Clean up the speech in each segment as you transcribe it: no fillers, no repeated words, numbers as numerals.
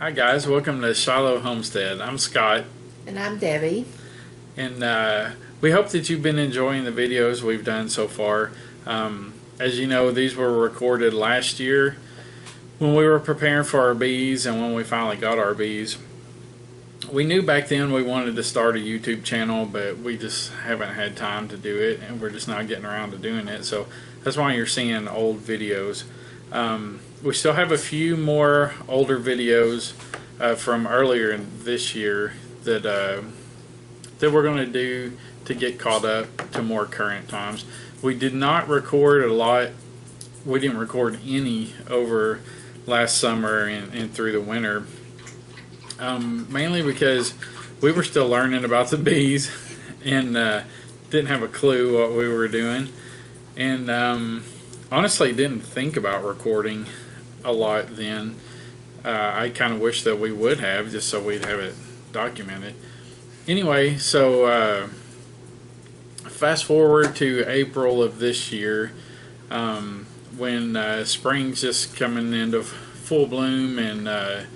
Hi guys, welcome to Shiloh Homestead. I'm Scott, And I'm Debbie. and we hope that you've been enjoying the videos we've done so far. As you know, these were recorded last year when we were preparing for our bees and when we finally got our bees. We knew back then we wanted to start a YouTube channel, but we just haven't had time to do it, and we're just not getting around to doing it. So that's why you're seeing old videos. We still have a few more older videos from earlier in this year that we're going to do to get caught up to more current times. We did not record a lot. We didn't record any over last summer and through the winter, mainly because we were still learning about the bees and didn't have a clue what we were doing, and honestly didn't think about recording a lot then. I kind of wish that we would have, just so we'd have it documented. Anyway, so fast forward to April of this year, when spring's just coming into full bloom, and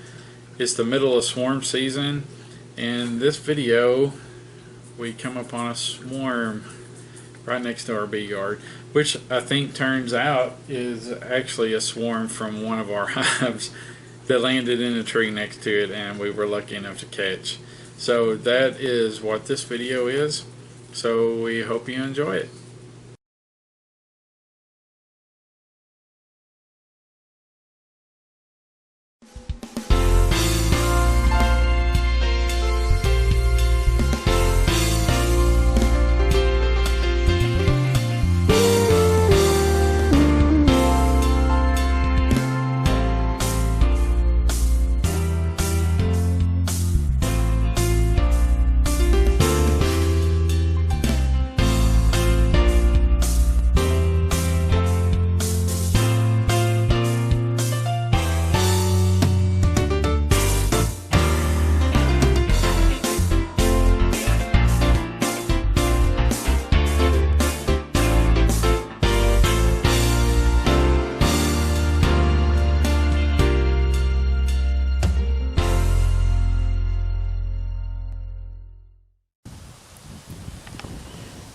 it's the middle of swarm season. And this video, we come upon a swarm right next to our bee yard, which I think turns out is actually a swarm from one of our hives that landed in a tree next to it, and we were lucky enough to catch. So that is what this video is. So we hope you enjoy it.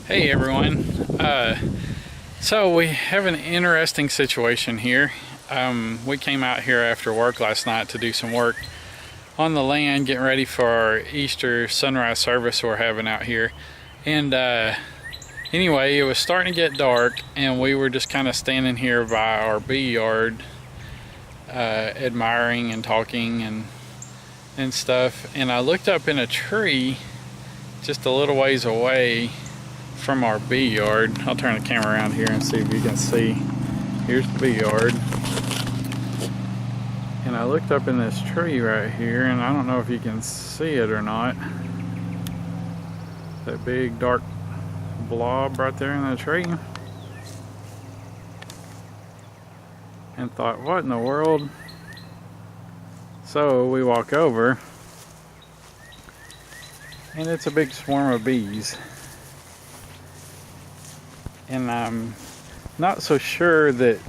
Hey everyone, so we have an interesting situation here. We came out here after work last night to do some work on the land, getting ready for our Easter sunrise service we're having out here. And anyway, it was starting to get dark, and we were just kind of standing here by our bee yard, admiring and talking and stuff. And I looked up in a tree just a little ways away from our bee yard. I'll turn the camera around here and see if you can see. Here's the bee yard, and I looked up in this tree right here, and I don't know if you can see it or not, that big dark blob right there in the tree, and thought, what in the world? So we walk over, and it's a big swarm of bees. And I'm not so sure that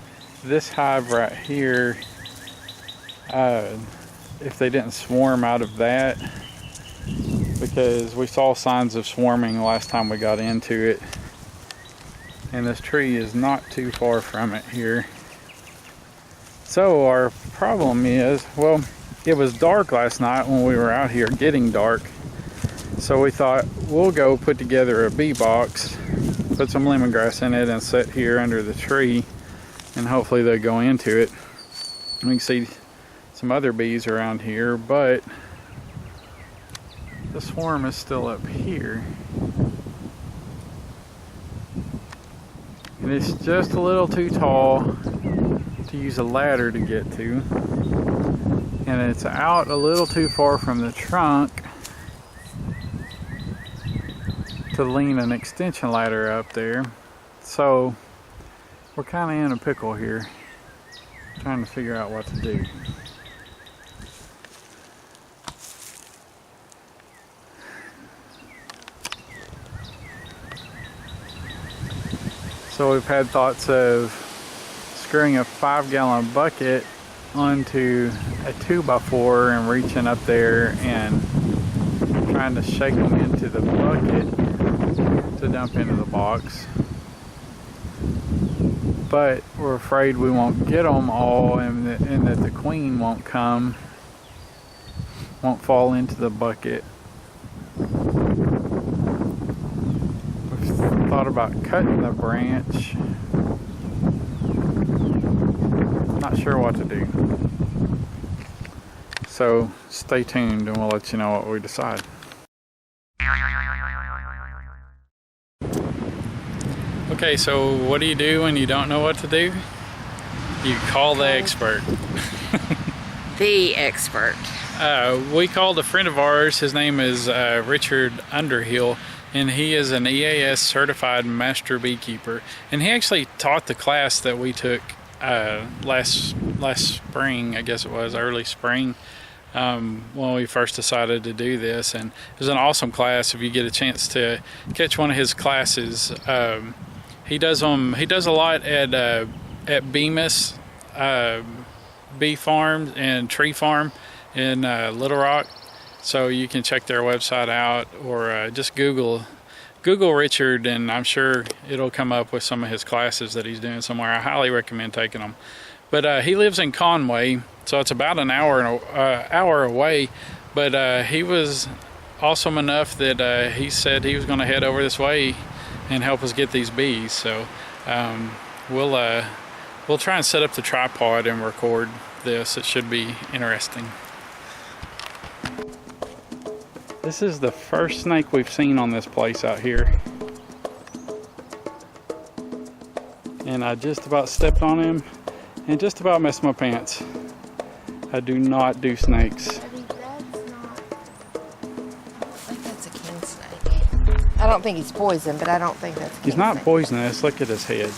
this hive right here, if they didn't swarm out of that, because we saw signs of swarming the last time we got into it, and this tree is not too far from it here. So our problem is, well, it was dark last night when we were out here, getting dark, so we thought we'll go put together a bee box, put some lemongrass in it, and sit here under the tree, and hopefully they'll go into it. We can see some other bees around here, but the swarm is still up here, and it's just a little too tall to use a ladder to get to, and it's out a little too far from the trunk to lean an extension ladder up there. So we're kind of in a pickle here, trying to figure out what to do. So we've had thoughts of screwing a 5-gallon bucket onto a 2x4 and reaching up there and trying to shake them into the bucket to dump into the box. But we're afraid we won't get them all, and that the queen won't fall into the bucket. We've thought about cutting the branch. Not sure what to do. So stay tuned and we'll let you know what we decide. Okay, so what do you do when you don't know what to do? You call the expert. The expert. We called a friend of ours. His name is Richard Underhill, and he is an EAS certified master beekeeper. And he actually taught the class that we took last spring, I guess it was early spring, when we first decided to do this. And it was an awesome class. If you get a chance to catch one of his classes, he does a lot at Bemis Bee Farm and Tree Farm in Little Rock, so you can check their website out, or just Google Richard, and I'm sure it'll come up with some of his classes that he's doing somewhere. I highly recommend taking them. But he lives in Conway, so it's about an hour away. But he was awesome enough that he said he was going to head over this way and help us get these bees. So we'll try and set up the tripod and record this. It should be interesting. This is the first snake we've seen on this place out here. And I just about stepped on him and just about messed my pants. I do not do snakes. I think that's a king snake. I don't think he's poisoned, but I don't think that's a king He's not snake. poisonous. Look at his head.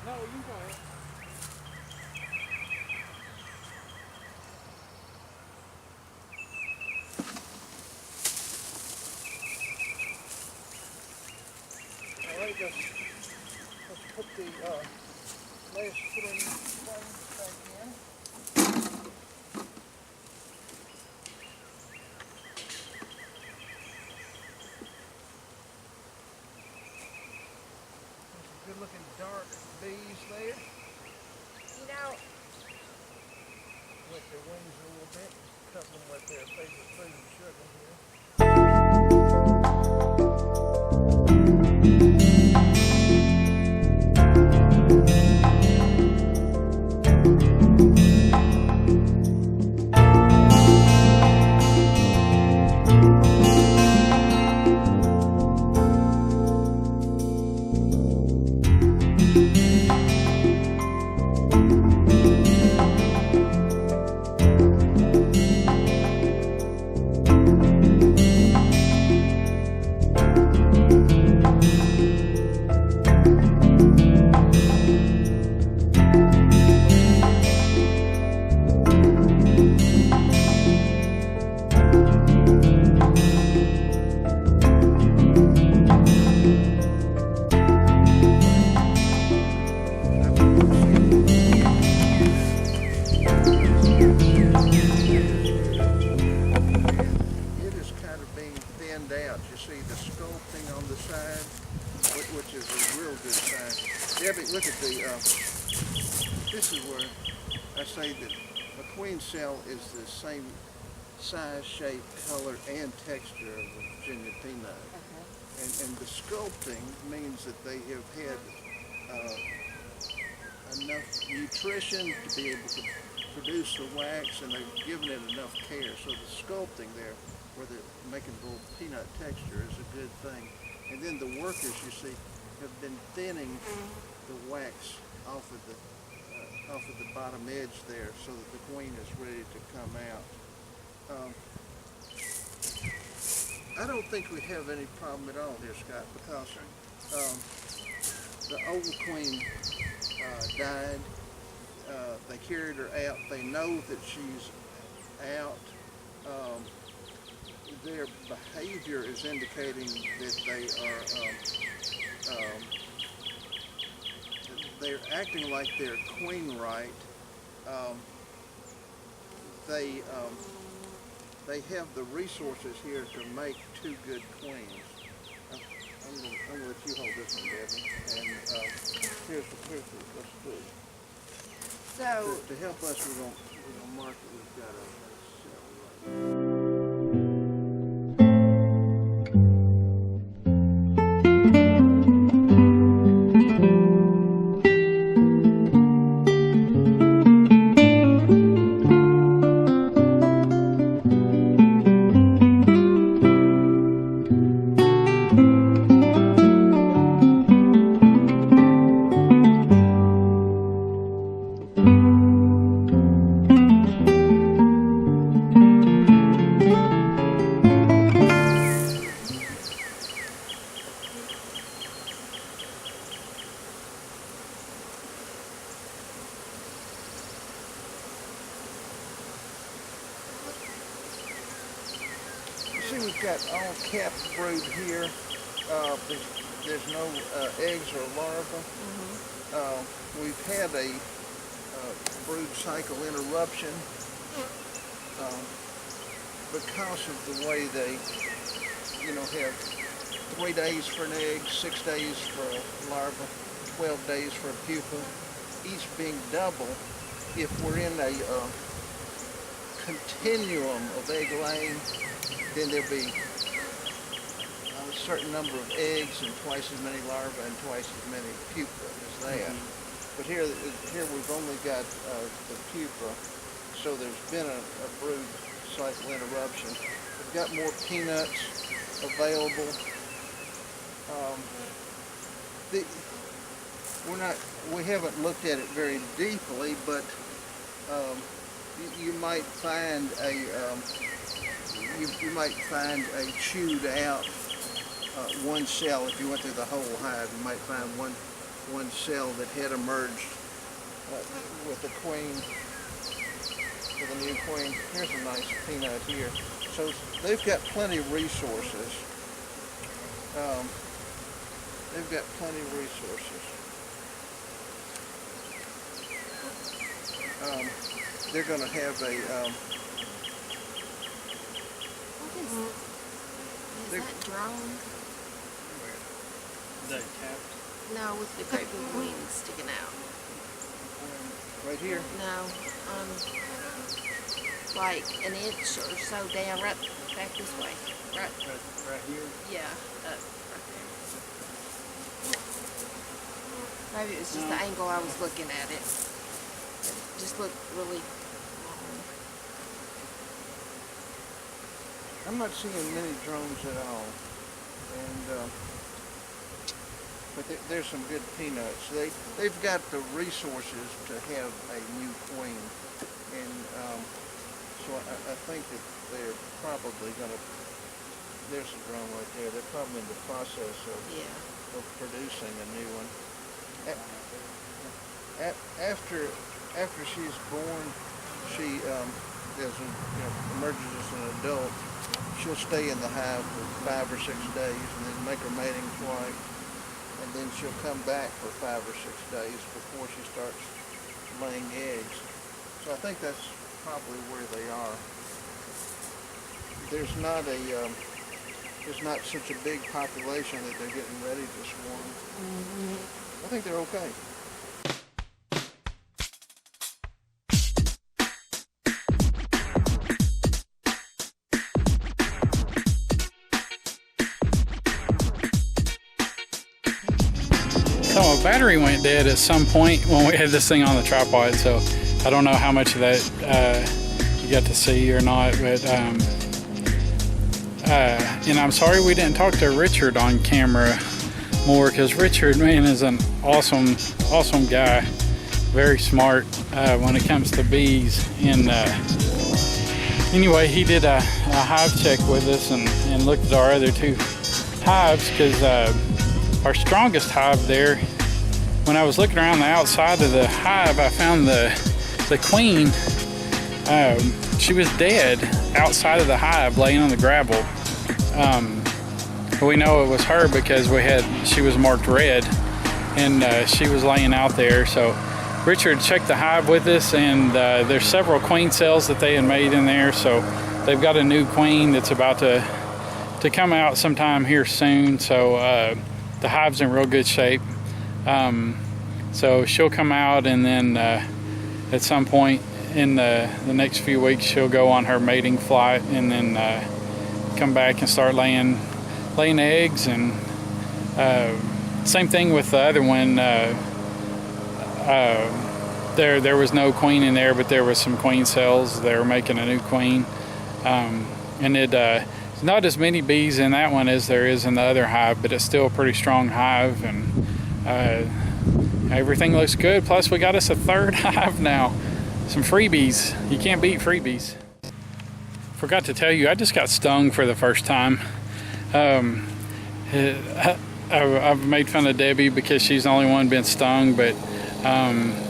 No, you go ahead. All right, let's put the last 3 frames back in. Good looking dark bees there. You know, Wet their wings a little bit. Cut them with their favorite food, sugar here. Debbie, look at the, this is where I say that a queen cell is the same size, shape, color, and texture of a Virginia peanut. And the sculpting means that they have had enough nutrition to be able to produce the wax, and they've given it enough care. So the sculpting there, where they're making a little peanut texture, is a good thing. And then the workers, you see, have been thinning the wax off of the bottom edge there, so that the queen is ready to come out. I don't think we have any problem at all here, Scott, because the old queen died. They carried her out. They know that she's out. Their behavior is indicating that they're acting like they're queen right. They have the resources here to make two good queens. I'm gonna let you hold this one, Debbie. And here's the let's do. So To help us, we're gonna mark it. We've got a cell right here. See, we've got all capped brood here. There's no eggs or larvae. We've had a brood cycle interruption because of the way they, have 3 days for an egg, 6 days for a larva, 12 days for a pupa, each being double. If we're in a continuum of egg laying, then there'll be a certain number of eggs and twice as many larvae and twice as many pupa as that. But here we've only got the pupa, so there's been a brood cycle interruption. We've got more peanuts available. We haven't looked at it very deeply, but you might find a chewed out one cell. If you went through the whole hive, you might find one cell that had emerged with the queen, with a new queen. Here's a nice peanut here. So they've got plenty of resources. They're going to have a Is that drone? They capped. No, with the great big wings sticking out. right here. No, like an inch or so down, right back this way. Right here. Yeah, up right there. Maybe it was just the angle I was looking at it. It just looked really long. I'm not seeing many drones at all, and but there's some good peanuts. They've got the resources to have a new queen, and so I think that they're probably going to. There's a drone right there. They're probably in the process of producing a new one. After she's born, she emerges as an adult. She'll stay in the hive for 5 or 6 days, and then make her mating flight, and then she'll come back for 5 or 6 days before she starts laying eggs. So I think that's probably where they are. There's not such a big population that they're getting ready to swarm. Mm-hmm. I think they're okay. So my battery went dead at some point when we had this thing on the tripod, so I don't know how much of that you got to see or not, but and I'm sorry we didn't talk to Richard on camera more, because Richard, man, is an awesome guy, very smart when it comes to bees. And anyway, he did a hive check with us and looked at our other two hives, because our strongest hive there, when I was looking around the outside of the hive, I found the queen. She was dead outside of the hive, laying on the gravel. We know it was her because she was marked red, and she was laying out there. So Richard checked the hive with us, and there's several queen cells that they had made in there. So they've got a new queen that's about to come out sometime here soon. So the hive's in real good shape. So she'll come out, and then at some point in the next few weeks, she'll go on her mating flight, and then come back and start laying eggs. And same thing with the other one. There was no queen in there, but there was some queen cells. They were making a new queen, and it's not as many bees in that one as there is in the other hive, but it's still a pretty strong hive, and everything looks good. Plus we got us a third hive now, some freebies. You can't beat freebies. Forgot to tell you, I just got stung for the first time. I've made fun of Debbie because she's the only one been stung, but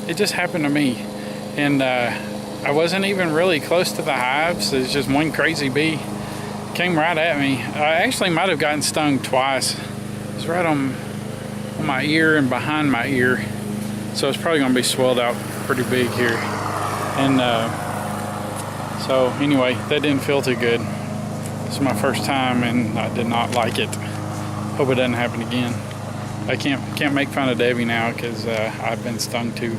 it just happened to me. And I wasn't even really close to the hives. It's just one crazy bee came right at me. I actually might have gotten stung twice. It was right on my ear and behind my ear. So it's probably gonna be swelled out pretty big here. And so anyway, that didn't feel too good. This is my first time, and I did not like it. Hope it doesn't happen again. I can't make fun of Debbie now, because I've been stung too.